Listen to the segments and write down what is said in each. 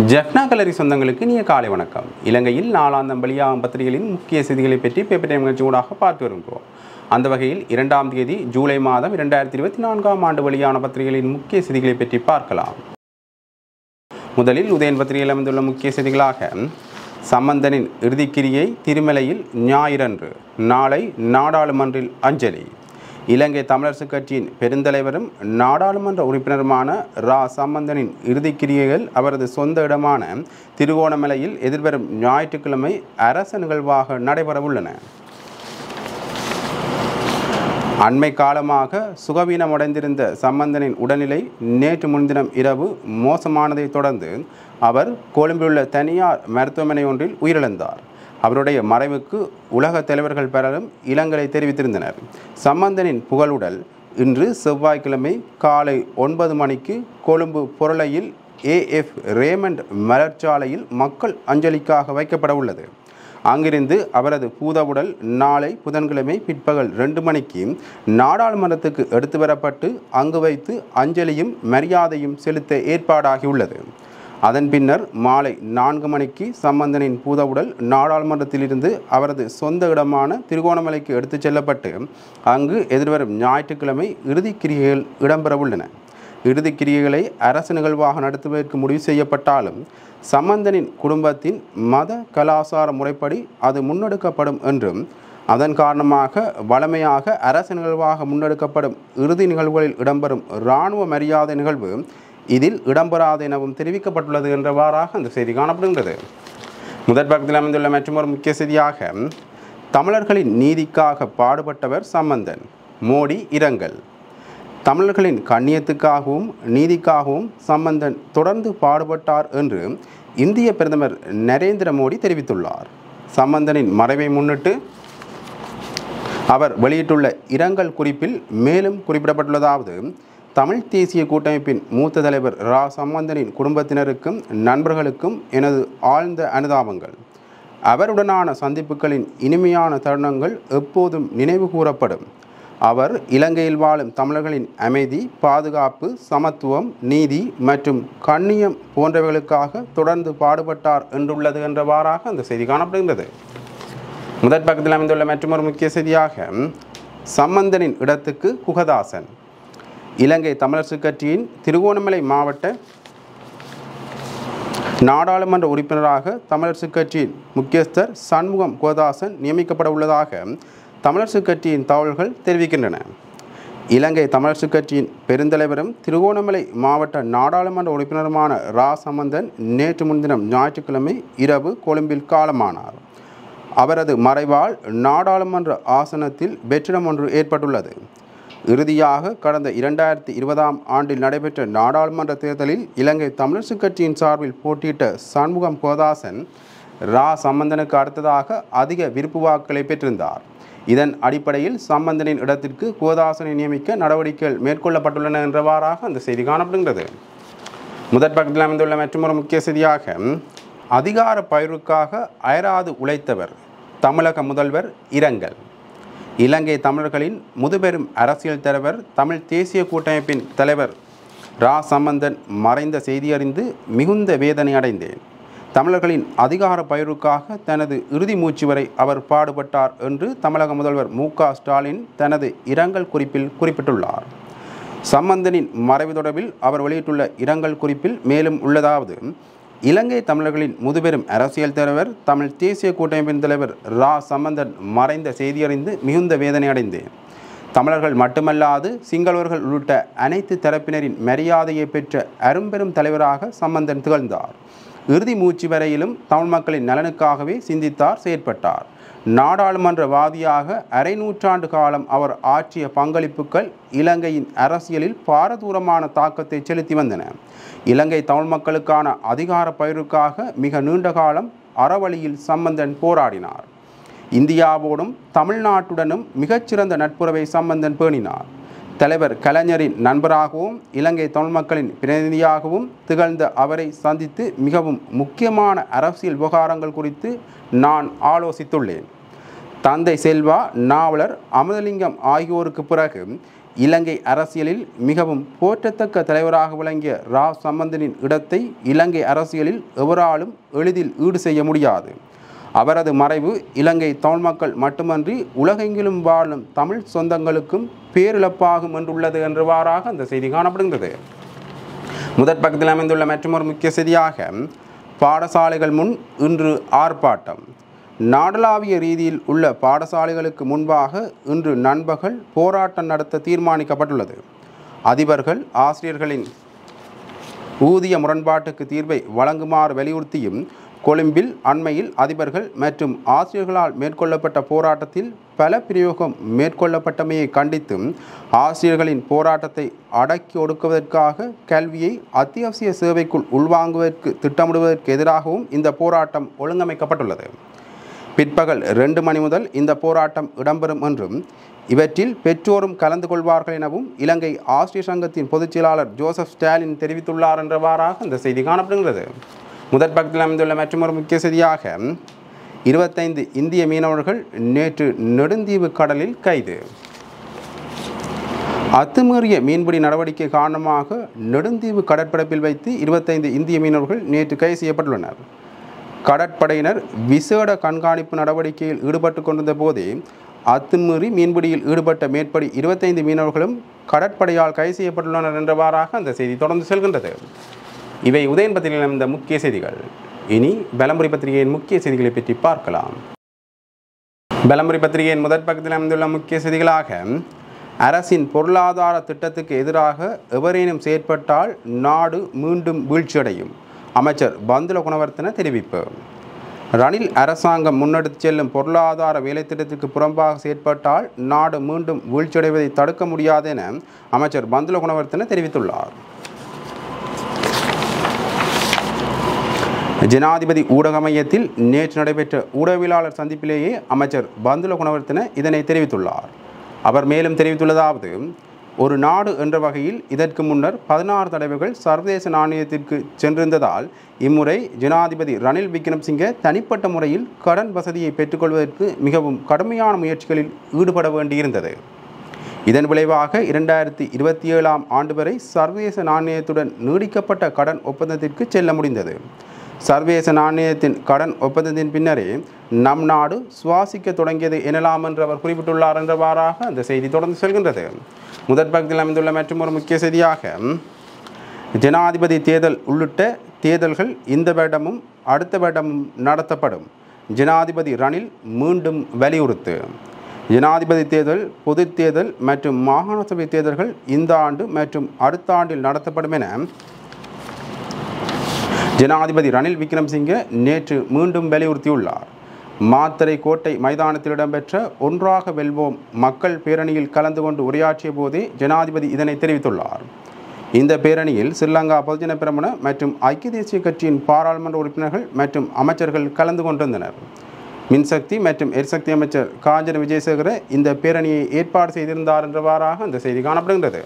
ஜெஃப்னா கலரி சொந்தங்களுக்கு இனிய காலை வணக்கம். இலங்கையில் நாளாந்தம் வெளியாகும் பத்திரிகைகளின் முக்கிய செய்திகளை பற்றி பேப்பர் டைம் நிகழ்ச்சியூடாக பார்த்து வருகிறோம். அந்த வகையில் 2ஆம் தேதி ஜூலை மாதம் 2024ஆம் ஆண்டு வெளியான பத்திரிகைகளின் முக்கிய செய்திகளை பற்றி பார்க்கலாம். முதலில் உதயன் பத்திரிகையில் அமைந்துள்ள முக்கிய செய்திகளாக, சம்பந்தனின் இறுதிக்கிரியை திருமலையில் ஞாயிறன்று, நாளை நாடாளுமன்றில் அஞ்சலி. இலங்கை தமிழரசுக் கட்சியின் பெருந்தலைவரும் நாடாளுமன்ற உறுப்பினருமான ரா சம்பந்தனின் இறுதிக்கிரியைகள் அவரது சொந்த இடமான திருகோணமலையில் எதிர்வரும் ஞாயிற்றுக்கிழமை அரச நிகழ்வாக நடைபெறவுள்ளன. அண்மை காலமாக சுகவீனமடைந்திருந்த சம்பந்தனின் உடல்நிலை நேற்று முன்தினம் இரவு மோசமானதை தொடர்ந்து அவர் கொழும்பிலுள்ள தனியார் மருத்துவமனை ஒன்றில் உயிரிழந்தார். அவருடைய மறைவுக்கு உலக தலைவர்கள் பலரும் இரங்கலை தெரிவித்திருந்தனர். சம்பந்தனின் புகழுடல் இன்று செவ்வாய்க்கிழமை காலை 9 மணிக்கு கொழும்பு பொருளையில் ஏஎஃப் ரேமண்ட் மலர்ச்சாலையில் மக்கள் அஞ்சலிக்காக வைக்கப்பட உள்ளது. அங்கிருந்து அவரது பூதவுடல் நாளை புதன்கிழமை பிற்பகல் 2 மணிக்கு நாடாளுமன்றத்துக்கு எடுத்து வரப்பட்டு அங்கு வைத்து அஞ்சலியும் மரியாதையும் செலுத்த ஏற்பாடாகியுள்ளது. அதன் பின்னர் மாலை 4 மணிக்கு சம்பந்தனின் பூதவுடல் நாடாளுமன்றத்திலிருந்து அவரது சொந்த இடமான திருகோணமலைக்கு எடுத்துச் செல்லப்பட்டு அங்கு எதிர்வரும் ஞாயிற்றுக்கிழமை இறுதிக்கிரியைகள் இடம்பெறவுள்ளன. இறுதிக்கிரியைகளை அரசு நிகழ்வாக நடத்துவதற்கு முடிவு செய்யப்பட்டாலும் சம்பந்தனின் குடும்பத்தின் மத கலாசார முறைப்படி அது முன்னெடுக்கப்படும் என்றும், அதன் காரணமாக வழமையாக அரசு நிகழ்வாக முன்னெடுக்கப்படும் இறுதி நிகழ்வுகளில் இடம்பெறும் இராணுவ மரியாதை நிகழ்வு இதில் இடம்பெறாது எனவும் தெரிவிக்கப்பட்டுள்ளது என்றவாறாக அந்த செய்தி காணப்படுகின்றது. முதற் பக்கத்தில் அமைந்துள்ள மற்றொரு முக்கிய செய்தியாக, தமிழர்களின் நீதிக்காக பாடுபட்டவர் சம்பந்தன், மோடி இரங்கல். தமிழர்களின் கண்ணியத்துக்காகவும் நீதிக்காகவும் சம்பந்தன் தொடர்ந்து பாடுபட்டார் என்று இந்திய பிரதமர் நரேந்திர மோடி தெரிவித்துள்ளார். சம்பந்தனின் மறைவை முன்னிட்டு அவர் வெளியிட்டுள்ள இரங்கல் குறிப்பில் மேலும் குறிப்பிடப்பட்டுள்ளதாவது, தமிழ் தேசிய கூட்டமைப்பின் மூத்த தலைவர் ரா சம்பந்தனின் குடும்பத்தினருக்கும் நண்பர்களுக்கும் எனது ஆழ்ந்த அனுதாபங்கள். அவருடனான சந்திப்புகளின் இனிமையான தருணங்கள் எப்போதும் நினைவு கூறப்படும். அவர் இலங்கையில் வாழும் தமிழர்களின் அமைதி, பாதுகாப்பு, சமத்துவம், நீதி மற்றும் கண்ணியம் போன்றவைகளுக்காக தொடர்ந்து பாடுபட்டார் என்றுள்ளது என்றவாறாக அந்த செய்தி காணப்படுகின்றது. முதற் பக்கத்தில் அமைந்துள்ள மற்றொரு முக்கிய செய்தியாக, சம்பந்தனின் இடத்துக்கு குகதாசன். இலங்கை தமிழரசுக் கட்சியின் திருகோணமலை மாவட்ட நாடாளுமன்ற உறுப்பினராக தமிழரசுக் கட்சியின் முக்கியஸ்தர் சண்முகம் குகதாசன் நியமிக்கப்பட உள்ளதாக தமிழரசுக் கட்சியின் தகவல்கள் தெரிவிக்கின்றன. இலங்கை தமிழரசுக் கட்சியின் பெருந்தலைவரும் திருகோணமலை மாவட்ட நாடாளுமன்ற உறுப்பினருமான ரா சம்பந்தன் நேற்று முன்தினம் ஞாயிற்றுக்கிழமை இரவு கொழும்பில் காலமானார். அவரது மறைவால் நாடாளுமன்ற ஆசனத்தில் வெற்றிடம் ஒன்று ஏற்பட்டுள்ளது. இறுதியாக கடந்த 2020ஆம் ஆண்டில் நடைபெற்ற நாடாளுமன்ற தேர்தலில் இலங்கை தமிழரசுக் கட்சியின் சார்பில் போட்டியிட்ட சண்முகம் குகதாசன் ரா சம்பந்தனுக்கு அடுத்ததாக அதிக விருப்பு வாக்குகளை பெற்றிருந்தார். இதன் அடிப்படையில் சம்பந்தனின் இடத்திற்கு குகதாசனை நியமிக்க நடவடிக்கைகள் மேற்கொள்ளப்பட்டுள்ளன என்றவாறாக அந்த செய்தி காணப்படுகின்றது. முதற் பக்கத்தில் அமைந்துள்ள மற்றொரு முக்கிய செய்தியாக, அதிகார பகிர்வுக்காக அயராது உழைத்தவர் தமிழக முதல்வர் இரங்கல். இலங்கை தமிழர்களின் முதுபெரும் அரசியல் தலைவர் தமிழ் தேசிய கூட்டமைப்பின் தலைவர் ரா சம்பந்தன் மறைந்த செய்தியறிந்து மிகுந்த வேதனை அடைந்தேன். தமிழர்களின் அதிகார பகிர்வுக்காக தனது இறுதி மூச்சு வரை அவர் பாடுபட்டார் என்று தமிழக முதல்வர் மு.க.ஸ்டாலின் தனது இரங்கல் குறிப்பில் குறிப்பிட்டுள்ளார். சம்பந்தனின் மறைவு தொடர்பில் அவர் வெளியிட்டுள்ள இரங்கல் குறிப்பில் மேலும் உள்ளதாவது, இலங்கை தமிழர்களின் முதுபெரும் அரசியல் தலைவர் தமிழ் தேசிய கூட்டமைப்பின் தலைவர் ரா சம்பந்தன் மறைந்த செய்தியறிந்து மிகுந்த வேதனை அடைந்தேன். தமிழர்கள் மட்டுமல்லாது சிங்களவர்கள் உள்ளிட்ட அனைத்து தரப்பினரின் மரியாதையை பெற்ற அரும்பெரும் தலைவராக சம்பந்தன் திகழ்ந்தார். இறுதி மூச்சு வரையிலும் தமிழ் மக்களின் நலனுக்காகவே சிந்தித்தார், செயற்பட்டார். நாடாளுமன்றவாதியாக அரை நூற்றாண்டு காலம் அவர் ஆற்றிய பங்களிப்புகள் இலங்கையின் அரசியலில் பாரதூரமான தாக்கத்தை செலுத்தி வந்தன. இலங்கை தமிழ் மக்களுக்கான அதிகார பகிர்வுக்காக மிக நீண்ட காலம் அறவழியில் சம்பந்தன் போராடினார். இந்தியாவோடும் தமிழ்நாட்டுடனும் மிகச்சிறந்த நட்புறவை சம்பந்தன் பேணினார். தலைவர் கலைஞரின் நண்பராகவும் இலங்கை தமிழ் மக்களின் பிரதிநிதியாகவும் திகழ்ந்த அவரை சந்தித்து மிகவும் முக்கியமான அரசியல் விவகாரங்கள் குறித்து நான் ஆலோசித்துள்ளேன். தந்தை செல்வா, நாவலர் அமுதலிங்கம் ஆகியோருக்கு பிறகு இலங்கை அரசியலில் மிகவும் போற்றத்தக்க தலைவராக விளங்கிய ரா சம்பந்தனின் இடத்தை இலங்கை அரசியலில் எவராலும் எளிதில் ஈடு செய்ய முடியாது. அவரது மறைவு இலங்கை தமிழ் மக்கள் மட்டுமன்றி உலகெங்கிலும் வாழும் தமிழ் சொந்தங்களுக்கும் பேரிழப்பாகும் என்றுள்ளது என்றவாறாக அந்த செய்தி காணப்படுகின்றது. முதற் பக்கத்தில் அமைந்துள்ள மற்றொரு முக்கிய செய்தியாக பாடசாலைகள் முன் இன்று ஆர்ப்பாட்டம். நாடளாவிய ரீதியில் உள்ள பாடசாலைகளுக்கு முன்பாக இன்று நண்பகல் போராட்டம் நடத்த தீர்மானிக்கப்பட்டுள்ளது. அதிபர்கள் ஆசிரியர்களின் ஊதிய முரண்பாட்டுக்கு தீர்வை வழங்குமாறு வலியுறுத்தியும் கொழும்பில் அண்மையில் அதிபர்கள் மற்றும் ஆசிரியர்களால் மேற்கொள்ளப்பட்ட போராட்டத்தில் பல பிரயோகம் மேற்கொள்ளப்பட்டமையை கண்டித்தும் ஆசிரியர்களின் போராட்டத்தை அடக்கி ஒடுக்குவதற்காக கல்வியை அத்தியாவசிய சேவைக்குள் உள்வாங்குவதற்கு திட்டமிடுவதற்கு எதிராகவும் இந்த போராட்டம் ஒழுங்கமைக்கப்பட்டுள்ளது. பிற்பகல் 2 மணி முதல் இந்த போராட்டம் இடம்பெறும் என்றும் இவற்றில் பெற்றோரும் கலந்து கொள்வார்கள் எனவும் இலங்கை ஆசிரியர் சங்கத்தின் பொதுச் செயலாளர் ஜோசப் ஸ்டாலின் தெரிவித்துள்ளார் என்றவாறாக இந்த செய்தி காணப்படுகிறது. முதற் பக்கத்தில் அமைந்துள்ள மற்றொரு முக்கிய செய்தியாக 25 இந்திய மீனவர்கள் நேற்று நெடுந்தீவு கடலில் கைது. அத்துமீறிய மீன்பிடி நடவடிக்கை காரணமாக நெடுந்தீவு கடற்பரப்பில் வைத்து 25 இந்திய மீனவர்கள் நேற்று கைது செய்யப்பட்டுள்ளனர். கடற்படையினர் விசேட கண்காணிப்பு நடவடிக்கையில் ஈடுபட்டு கொண்டிருந்த போதே அத்துமீறி மீன்பிடியில் ஈடுபட்ட மேற்படி 25 மீனவர்களும் கடற்படையால் கைது செய்யப்பட்டுள்ளனர் என்றவாறாக அந்த செய்தி தொடர்ந்து செல்கின்றது. இவை உதயன் பத்திரிகையில் அமைந்த முக்கிய செய்திகள். இனி பலமுறை பத்திரிகையின் முக்கிய செய்திகளை பற்றி பார்க்கலாம். பலமுறை பத்திரிகையின் முதற் பக்கத்தில் அமைந்துள்ள முக்கிய செய்திகளாக அரசின் பொருளாதார திட்டத்துக்கு எதிராக எவரேனும் செயற்பட்டால் நாடு மீண்டும் வீழ்ச்சியடையும். அமைச்சர் பந்துல குணவர்த்தன தெரிவிப்பு. ரணில் அரசாங்கம் முன்னெடுத்து செல்லும் பொருளாதார வேலை திட்டத்திற்கு புறம்பாக செயற்பட்டால் நாடு மீண்டும் வீழ்ச்சியடைவதை தடுக்க முடியாது என அமைச்சர் பந்துல குணவர்த்தன தெரிவித்துள்ளார். ஜனாதிபதி ஊடக மையத்தில் நேற்று நடைபெற்ற ஊடகவியலாளர் சந்திப்பிலேயே அமைச்சர் பந்துல குணவர்த்தன இதனை தெரிவித்துள்ளார். அவர் மேலும் தெரிவித்துள்ளதாவது, ஒரு நாடு என்ற வகையில் இதற்கு முன்னர் 16 தடவைகள் சர்வதேச நாணயத்திற்கு சென்றிருந்ததால் இம்முறை ஜனாதிபதி ரணில் விக்ரமசிங்கே தனிப்பட்ட முறையில் கடன் வசதியை பெற்றுக்கொள்வதற்கு மிகவும் கடுமையான முயற்சிகளில் ஈடுபட வேண்டியிருந்தது. இதன் விளைவாக 2027ஆம் ஆண்டு வரை சர்வதேச நாணயத்துடன் நீடிக்கப்பட்ட கடன் ஒப்பந்தத்திற்கு செல்ல முடிந்தது. சர்வதேச நாணயத்தின் கடன் ஒப்பந்தத்தின் பின்னரே நம் நாடு சுவாசிக்க தொடங்கியது எனலாம் என்று அவர் குறிப்பிட்டுள்ளார் என்றவாறாக அந்த செய்தி தொடர்ந்து செல்கின்றது. முதற் பக்கத்தில் அமைந்துள்ள மற்றொரு முக்கிய செய்தியாக ஜனாதிபதி தேர்தல் உள்ளிட்ட தேர்தல்கள் இந்த வருடமும் அடுத்த வருடமும் நடத்தப்படும். ஜனாதிபதி ரணில் மீண்டும் வலியுறுத்து. ஜனாதிபதி தேர்தல், பொது தேர்தல் மற்றும் மாகாண சபை தேர்தல்கள் இந்த ஆண்டு மற்றும் அடுத்த ஆண்டில் நடத்தப்படும் என ஜனாதிபதி ரணில் விக்ரமசிங்கே நேற்று மீண்டும் வலியுறுத்தியுள்ளார். மாத்தறை கோட்டை மைதானத்தில் இடம்பெற்ற ஒன்றாக வெல்வோம் மக்கள் பேரணியில் கலந்து கொண்டு உரையாற்றிய போதே ஜனாதிபதி இதனை தெரிவித்துள்ளார். இந்த பேரணியில் ஸ்ரீலங்கா பொதுஜன பெரமுன மற்றும் ஐக்கிய தேசிய கட்சியின் பாராளுமன்ற உறுப்பினர்கள் மற்றும் அமைச்சர்கள் கலந்து கொண்டிருந்தனர். மின்சக்தி மற்றும் எரிசக்தி அமைச்சர் காஞ்சன விஜயசேகர இந்த பேரணியை ஏற்பாடு செய்திருந்தார் என்றவாறாக அந்த செய்தி காணப்படுகின்றது.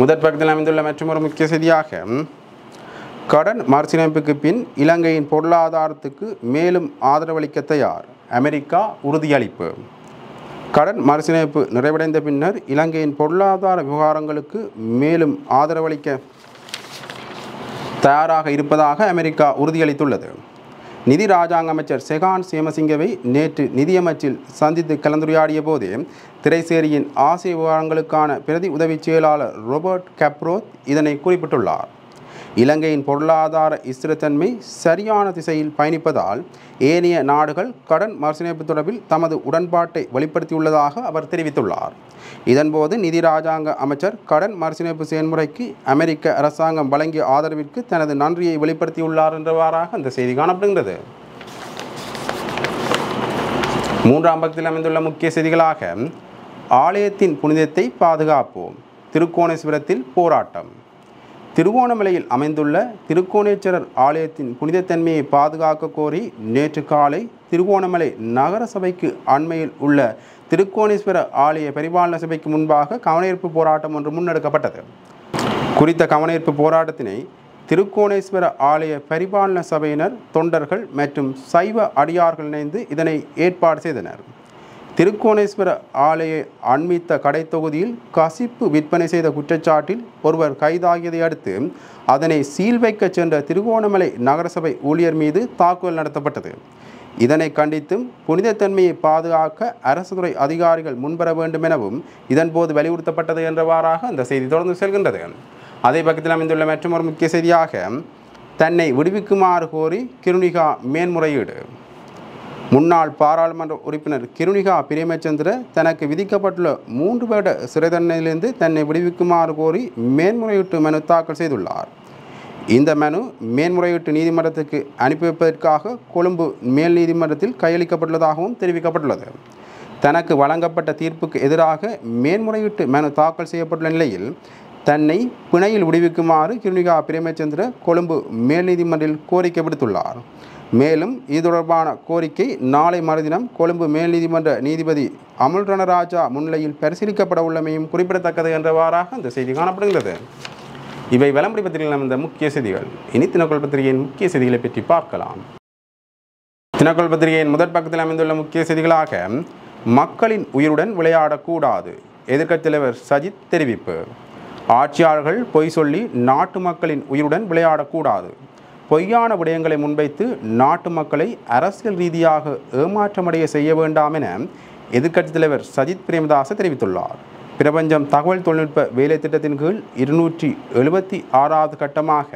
முதற் பக்கத்தில் அமைந்துள்ள மற்றொரு முக்கிய செய்தியாக கடன் மறுசீரமைப்புக்கு பின் இலங்கையின் பொருளாதாரத்துக்கு மேலும் ஆதரவளிக்க தயார், அமெரிக்கா உறுதியளிப்பு. கடன் மறுசீரமைப்பு நிறைவடைந்த பின்னர் இலங்கையின் பொருளாதார விவகாரங்களுக்கு மேலும் ஆதரவளிக்க தயாராக இருப்பதாக அமெரிக்கா உறுதியளித்துள்ளது. நிதி ராஜாங்க அமைச்சர் செகான் சேமசிங்கவை நேற்று நிதியமைச்சில் சந்தித்து கலந்துரையாடிய போதே திரைசேரியின் ஆசிய விவகாரங்களுக்கான பிரதி உதவி செயலாளர் ரோபர்ட் கப்ரோத் இதனை குறிப்பிட்டுள்ளார். இலங்கையின் பொருளாதார ஸ்திரத்தன்மை சரியான திசையில் பயணிப்பதால் ஏனைய நாடுகள் கடன் மறுசீரமைப்பு தொடர்பில் தமது உடன்பாட்டை வெளிப்படுத்தியுள்ளதாக அவர் தெரிவித்துள்ளார். இதன்போது நிதி ராஜாங்க அமைச்சர் கடன் மறுசீரமைப்பு செயல்முறைக்கு அமெரிக்க அரசாங்கம் வழங்கிய ஆதரவிற்கு தனது நன்றியை வெளிப்படுத்தியுள்ளார் என்றவாறாக அந்த செய்தி காணப்படுகிறது. 3ஆம் பக்கத்தில் அமைந்துள்ள முக்கிய செய்திகளாக ஆலயத்தின் புனிதத்தை பாதுகாப்போம், திருக்கோணேஸ்வரத்தில் போராட்டம். திருகோணமலையில் அமைந்துள்ள திருக்கோணேஸ்வரர் ஆலயத்தின் புனிதத்தன்மையை பாதுகாக்க கோரி நேற்று காலை திருகோணமலை நகர சபைக்கு அண்மையில் உள்ள திருக்கோணேஸ்வர ஆலய பரிபாலன சபைக்கு முன்பாக கவனஈர்ப்பு போராட்டம் ஒன்று முன்னெடுக்கப்பட்டது. குறித்த கவனஈர்ப்பு போராட்டத்தினை திருக்கோணேஸ்வர ஆலய பரிபாலன சபையினர், தொண்டர்கள் மற்றும் சைவ அடியார்கள் இணைந்து இதனை ஏற்பாடு செய்தனர். திருக்கோணேஸ்வர ஆலய அண்மித்த கடை தொகுதியில் கசிப்பு விற்பனை செய்த குற்றச்சாட்டில் ஒருவர் கைதாகியதை அடுத்து அதனை சீல் வைக்க சென்ற திருகோணமலை நகரசபை ஊழியர் மீது தாக்குதல் நடத்தப்பட்டது. இதனை கண்டித்தும் புனிதத்தன்மையை பாதுகாக்க அரசு துறை அதிகாரிகள் முன்வர வேண்டும் எனவும் இதன்போது வலியுறுத்தப்பட்டது என்றவாறாக அந்த செய்தி தொடர்ந்து செல்கின்றது. அதே பக்கத்தில் அமைந்துள்ள மற்றொரு முக்கிய செய்தியாக தன்னை விடுவிக்குமாறு கோரி கிருணிகா மேன்முறையீடு. முன்னாள் பாராளுமன்ற உறுப்பினர் கிருணிகா பிரேமச்சந்திர தனக்கு விதிக்கப்பட்டுள்ள 3 வருட சிறை தண்டனையிலிருந்து தன்னை விடுவிக்குமாறு கோரி மேன்முறையீட்டு மனு தாக்கல் செய்துள்ளார். இந்த மனு மேன்முறையீட்டு நீதிமன்றத்துக்கு அனுப்பி வைப்பதற்காக கொழும்பு மேல் நீதிமன்றத்தில் கையளிக்கப்பட்டுள்ளதாகவும் தெரிவிக்கப்பட்டுள்ளது. தனக்கு வழங்கப்பட்ட தீர்ப்புக்கு எதிராக மேன்முறையீட்டு மனு தாக்கல் செய்யப்பட்டுள்ள நிலையில் தன்னை பிணையில் விடுவிக்குமாறு கிருணிகா பிரேமச்சந்திர கொழும்பு மேல் நீதிமன்றில் கோரிக்கை விடுத்துள்ளார். மேலும் இது தொடர்பான கோரிக்கை நாளை மறுதினம் கொழும்பு மேல் நீதிமன்ற நீதிபதி அமுல் ரணராஜா முன்னிலையில் பரிசீலிக்கப்பட உள்ளமையும் குறிப்பிடத்தக்கது என்றவாறாக அந்த செய்தி காணப்படுகிறது. இவை விளம்பரி பத்திரிகையில் அமைந்த முக்கிய செய்திகள். இனி தினக்குரல் பத்திரிகையின் முக்கிய செய்திகளை பற்றி பார்க்கலாம். தினக்குரல் பத்திரிகையின் முதற் பக்கத்தில் அமைந்துள்ள முக்கிய செய்திகளாக மக்களின் உயிருடன் விளையாடக்கூடாது, எதிர்க்கட்சித் தலைவர் சஜித் தெரிவிப்பு. ஆட்சியாளர்கள் பொய் சொல்லி நாட்டு மக்களின் உயிருடன் விளையாடக்கூடாது, பொய்யான விடயங்களை முன்வைத்து நாட்டு மக்களை அரசியல் ரீதியாக ஏமாற்றமடைய செய்ய வேண்டாம் என எதிர்க்கட்சித் தலைவர் சஜித் பிரேமதாச தெரிவித்துள்ளார். பிரபஞ்சம் தகவல் தொழில்நுட்ப வேலை திட்டத்தின் கீழ் 276வது கட்டமாக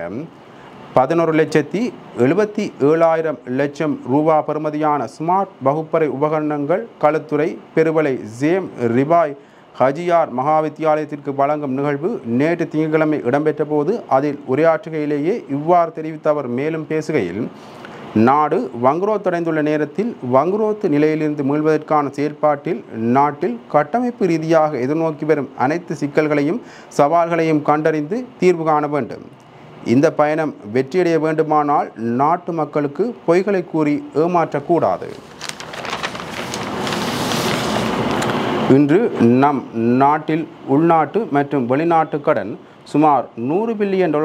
11,77,000 ரூபா பெறுமதியான ஸ்மார்ட் வகுப்பறை உபகரணங்கள் களுத்துறை பெருவலை ஜேம் ரிபாய் ஹஜியார் மகாவித்தியாலயத்திற்கு வழங்கும் நிகழ்வு நேற்று திங்கட்கிழமை இடம்பெற்ற போது அதில் உரையாற்றுகையிலேயே இவ்வாறு தெரிவித்த அவர் மேலும் பேசுகையில், நாடு வங்குரோத்தடைந்துள்ள நேரத்தில் வங்குரோத்து நிலையிலிருந்து மீள்வதற்கான செயற்பாட்டில் நாட்டில் கட்டமைப்பு ரீதியாக எதிர்நோக்கி வரும் அனைத்து சிக்கல்களையும் சவால்களையும் கண்டறிந்து தீர்வு காண வேண்டும். இந்த பயணம் வெற்றியடைய வேண்டுமானால் நாட்டு மக்களுக்கு பொய்களை கூறி ஏமாற்றக்கூடாது. இன்று நம் நாட்டில் உள்நாட்டு மற்றும் வெளிநாட்டு கடன் சுமார் $100 பில்லியன்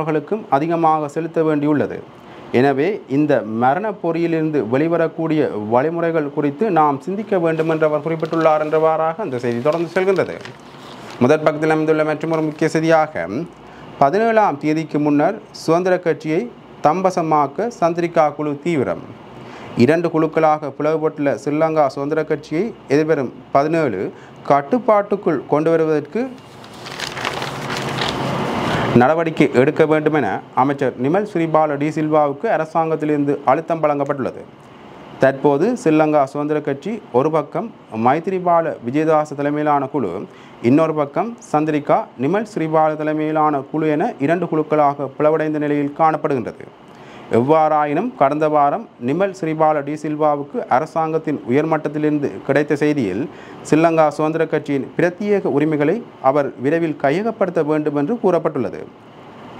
அதிகமாக செலுத்த வேண்டியுள்ளது. எனவே இந்த மரண பொறியிலிருந்து வெளிவரக்கூடிய வழிமுறைகள் குறித்து நாம் சிந்திக்க வேண்டும் என்று அவர் குறிப்பிட்டுள்ளார் என்றவாறாக அந்த செய்தி தொடர்ந்து செல்கின்றது. முதற் பக்கத்தில் அமைந்துள்ள மற்றொரு முக்கிய செய்தியாக 17ஆம் தேதிக்கு முன்னர் சுதந்திர கட்சியை தம்பசமாக்க சந்திரிகா குழு தீவிரம். 2 குழுக்களாக பிளவுபட்டுள்ள ஸ்ரீலங்கா சுதந்திர கட்சியை எதிர்வரும் 17 கட்டுப்பாட்டுக்குள் கொண்டு வருவதற்கு நடவடிக்கை எடுக்க வேண்டும் என அமைச்சர் நிமல் ஸ்ரீபால டி சில்வாவுக்கு அரசாங்கத்திலிருந்து அழுத்தம் வழங்கப்பட்டுள்ளது. தற்போது ஸ்ரீலங்கா சுதந்திர கட்சி ஒரு பக்கம் மைத்திரிபால விஜயதாச தலைமையிலான குழு, இன்னொரு பக்கம் சந்திரிகா நிமல் ஸ்ரீபால தலைமையிலான குழு என 2 குழுக்களாக பிளவடைந்த நிலையில் காணப்படுகின்றது. எவ்வாறாயினும் கடந்த வாரம் நிமல் ஸ்ரீபால டி சில்வாவுக்கு அரசாங்கத்தின் உயர்மட்டத்திலிருந்து கிடைத்த செய்தியில் ஸ்ரீலங்கா சுதந்திர கட்சியின் பிரத்யேக உரிமைகளை அவர் விரைவில் கையகப்படுத்த வேண்டும் என்று கூறப்பட்டுள்ளது.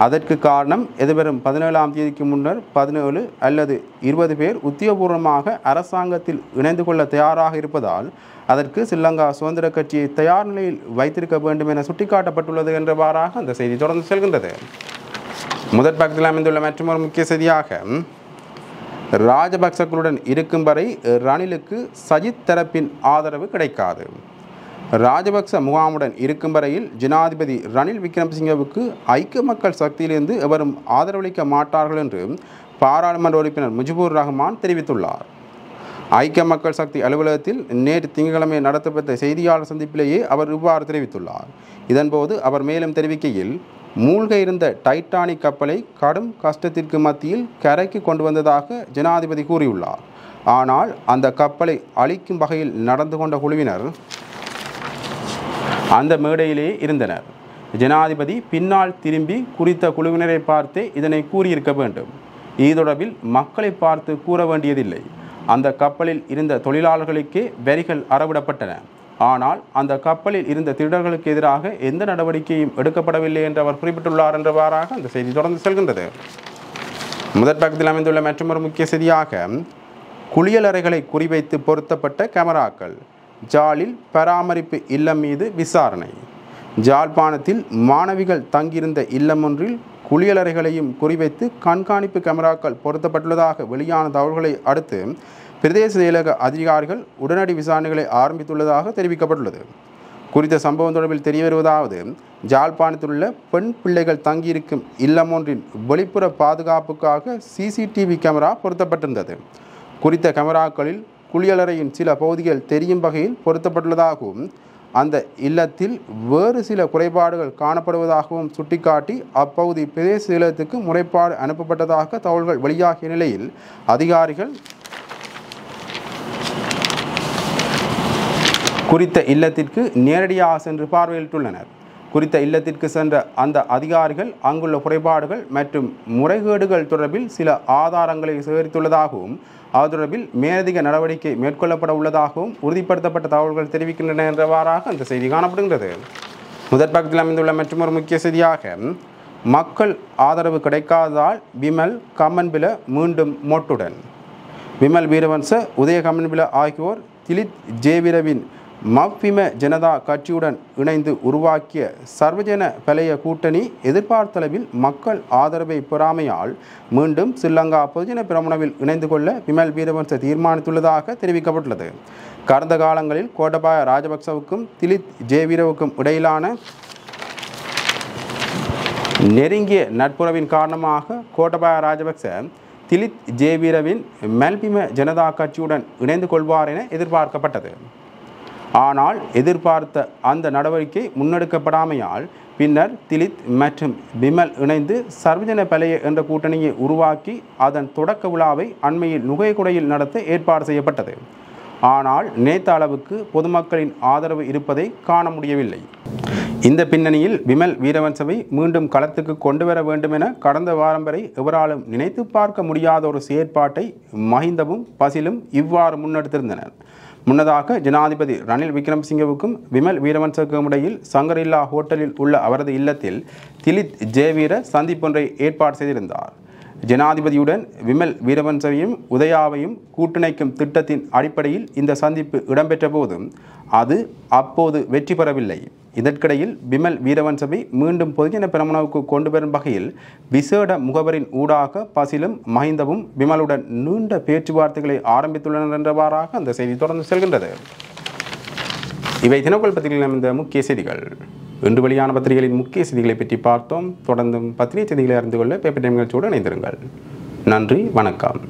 அதற்கு காரணம் எதிர்வரும் 17ஆம் தேதிக்கு முன்னர் 17 அல்லது 20 பேர் உத்தியோகபூர்வமாக அரசாங்கத்தில் இணைந்து கொள்ள தயாராக இருப்பதால் அதற்கு ஸ்ரீலங்கா சுதந்திர கட்சியை தயார் நிலையில் வைத்திருக்க வேண்டும் என சுட்டிக்காட்டப்பட்டுள்ளது என்றவாறாக அந்த செய்தி தொடர்ந்து செல்கின்றது. முதற் பக்கத்தில் அமைந்துள்ள மற்றொரு முக்கிய செய்தியாக ராஜபக்சக்களுடன் இருக்கும் வரை ரணிலுக்கு சஜித் தரப்பின் ஆதரவு கிடைக்காது. ராஜபக்ச முகாமுடன் இருக்கும் வரையில் ஜனாதிபதி ரணில் விக்ரமசிங்கவுக்கு ஐக்கிய மக்கள் சக்தியிலிருந்து எவரும் ஆதரவளிக்க மாட்டார்கள் என்று பாராளுமன்ற உறுப்பினர் முஜிபுர் ரஹ்மான் தெரிவித்துள்ளார். ஐக்கிய மக்கள் சக்தி அலுவலகத்தில் நேற்று திங்கட்கிழமை நடத்தப்பட்ட செய்தியாளர் சந்திப்பிலேயே அவர் இவ்வாறு தெரிவித்துள்ளார். இதன்போது அவர் மேலும் தெரிவிக்கையில், மூழ்க இருந்த டைட்டானிக் கப்பலை கடும் கஷ்டத்திற்கு மத்தியில் கரைக்கு கொண்டு வந்ததாக ஜனாதிபதி கூறியுள்ளார். ஆனால் அந்த கப்பலை அழிக்கும் வகையில் நடந்து கொண்ட குழுவினர் அந்த மேடையிலேயே இருந்தனர். ஜனாதிபதி பின்னால் திரும்பி குறித்த குழுவினரை பார்த்தே இதனை கூறியிருக்க வேண்டும். இது தொடர்பில் மக்களை பார்த்து கூற வேண்டியதில்லை. அந்த கப்பலில் இருந்த தொழிலாளர்களுக்கே வரிகள் அறவிடப்பட்டன. ஆனால் அந்த கப்பலில் இருந்த திருடர்களுக்கு எதிராக எந்த நடவடிக்கையும் எடுக்கப்படவில்லை என்று அவர் குறிப்பிட்டுள்ளார் என்றவாறாக அந்த செய்தி தொடர்ந்து செல்கின்றது. முதற் பக்கத்தில் அமைந்துள்ள மற்றொரு முக்கிய செய்தியாக குளியலறைகளை குறிவைத்து பொருத்தப்பட்ட கேமராக்கள், ஜாலில் பராமரிப்பு இல்லம் மீது விசாரணை. ஜாழ்ப்பாணத்தில் மாணவிகள் தங்கியிருந்த இல்லம் ஒன்றில் குளியலறைகளையும் குறிவைத்து கண்காணிப்பு கேமராக்கள் பொருத்தப்பட்டுள்ளதாக வெளியான தகவல்களை அடுத்து பிரதேச செயலக அதிகாரிகள் உடனடி விசாரணைகளை ஆரம்பித்துள்ளதாக தெரிவிக்கப்பட்டுள்ளது. குறித்த சம்பவம் தொடர்பில் தெரியவருவதாவது, ஜாழ்ப்பாணத்தில் உள்ள பெண் பிள்ளைகள் தங்கியிருக்கும் இல்லம் ஒன்றின் வெளிப்புற பாதுகாப்புக்காக சிசிடிவி கேமரா பொருத்தப்பட்டிருந்தது. குறித்த கேமராக்களில் குளியலறையின் சில பகுதிகள் தெரியும் வகையில் பொருத்தப்பட்டுள்ளதாகவும் அந்த இல்லத்தில் வேறு சில குறைபாடுகள் காணப்படுவதாகவும் சுட்டிக்காட்டி அப்பகுதி பிரதேச செயலகத்துக்கு முறைப்பாடு அனுப்பப்பட்டதாக தகவல்கள் வெளியாகிய நிலையில் அதிகாரிகள் குறித்த இல்லத்திற்கு நேரடியாக சென்று பார்வையிட்டுள்ளனர். குறித்த இல்லத்திற்கு சென்ற அந்த அதிகாரிகள் அங்குள்ள குறைபாடுகள் மற்றும் முறைகேடுகள் தொடர்பில் சில ஆதாரங்களை சேகரித்துள்ளதாகவும் அது தொடர்பில் மேலதிக நடவடிக்கை மேற்கொள்ளப்பட உள்ளதாகவும் உறுதிப்படுத்தப்பட்ட தகவல்கள் தெரிவிக்கின்றன என்றவாறாக அந்த செய்தி காணப்படுகின்றது. முதற் பக்கத்தில் அமைந்துள்ள மற்றொரு முக்கிய செய்தியாக, மக்கள் ஆதரவு கிடைக்காததால் விமல் கம்மன்பில மீண்டும் மொட்டுடன். விமல் வீரவன்ச, உதய கம்மன்பில ஆகியோர் திலித் ஜேவிரவின் மவ்விம ஜனதா கட்சியுடன் இணைந்து உருவாக்கிய சர்வஜன பலைய கூட்டணி எதிர்பார்த்தளவில் மக்கள் ஆதரவை பெறாமையால் மீண்டும் ஸ்ரீலங்கா பொதுஜன பிரமுனவில் இணைந்து கொள்ள விமல் வீரவன்ச தீர்மானித்துள்ளதாக தெரிவிக்கப்பட்டுள்ளது. கடந்த காலங்களில் கோட்டபாய ராஜபக்சவுக்கும் திலித் ஜேவீரவுக்கும் இடையிலான நெருங்கிய நட்புறவின் காரணமாக கோட்டபாய ராஜபக்ச திலித் ஜேவீரவின் மல்பிம ஜனதா கட்சியுடன் இணைந்து கொள்வார் என எதிர்பார்க்கப்பட்டது. ஆனால் எதிர்பார்த்த அந்த நடவடிக்கை முன்னெடுக்கப்படாமையால் பின்னர் திலித் மற்றும் விமல் இணைந்து சர்வஜன பலைய என்ற கூட்டணியை உருவாக்கி அதன் தொடக்க விழாவை அண்மையில் நுகைக்குடையில் நடத்த ஏற்பாடு செய்யப்பட்டது. ஆனால் நேற்று அளவுக்கு பொதுமக்களின் ஆதரவு இருப்பதை காண முடியவில்லை. இந்த பின்னணியில் விமல் வீரவன்சவை மீண்டும் களத்துக்கு கொண்டு வர வேண்டும் என கடந்த வாரம் வரை எவராலும் நினைத்து பார்க்க முடியாத ஒரு செயற்பாட்டை மஹிந்தவும் பசிலும் இவ்வாறு முன்னெடுத்திருந்தனர். முன்னதாக ஜனாதிபதி ரணில் விக்ரமசிங்கவுக்கும் விமல் வீரவன்சவுக்கும் இடையில் சங்கரில்லா ஹோட்டலில் உள்ள அவரது இல்லத்தில் திலித் ஜேவீர சந்திப்பொன்றை ஏற்பாடு செய்திருந்தார். ஜனாதிபதியுடன் விமல் வீரவன்சவையும் உதயாவையும் கூட்டிணைக்கும் திட்டத்தின் அடிப்படையில் இந்த சந்திப்பு இடம்பெற்ற போதும் அது அப்போது வெற்றி பெறவில்லை. இதற்கிடையில் விமல் வீரவன்சவை மீண்டும் பொதுஜன பிரமுனவுக்கு கொண்டு வரும் வகையில் விசேட முகவரின் ஊடாக பசிலும் மஹிந்தவும் விமலுடன் நீண்ட பேச்சுவார்த்தைகளை ஆரம்பித்துள்ளனர் என்றவாறாக அந்த செய்தி தொடர்ந்து செல்கின்றது. இவை தினக்குள் பத்திரிகையில் அமைந்த முக்கிய செய்திகள். இன்று வெளியான பத்திரிகைகளின் முக்கிய செய்திகளை பற்றி பார்த்தோம். தொடர்ந்தும் பத்திரிகை செய்திகளை அறிந்து கொள்ள பேப்பர் டைம் நிகழ்ச்சியோடு இணைந்திருங்கள். நன்றி, வணக்கம்.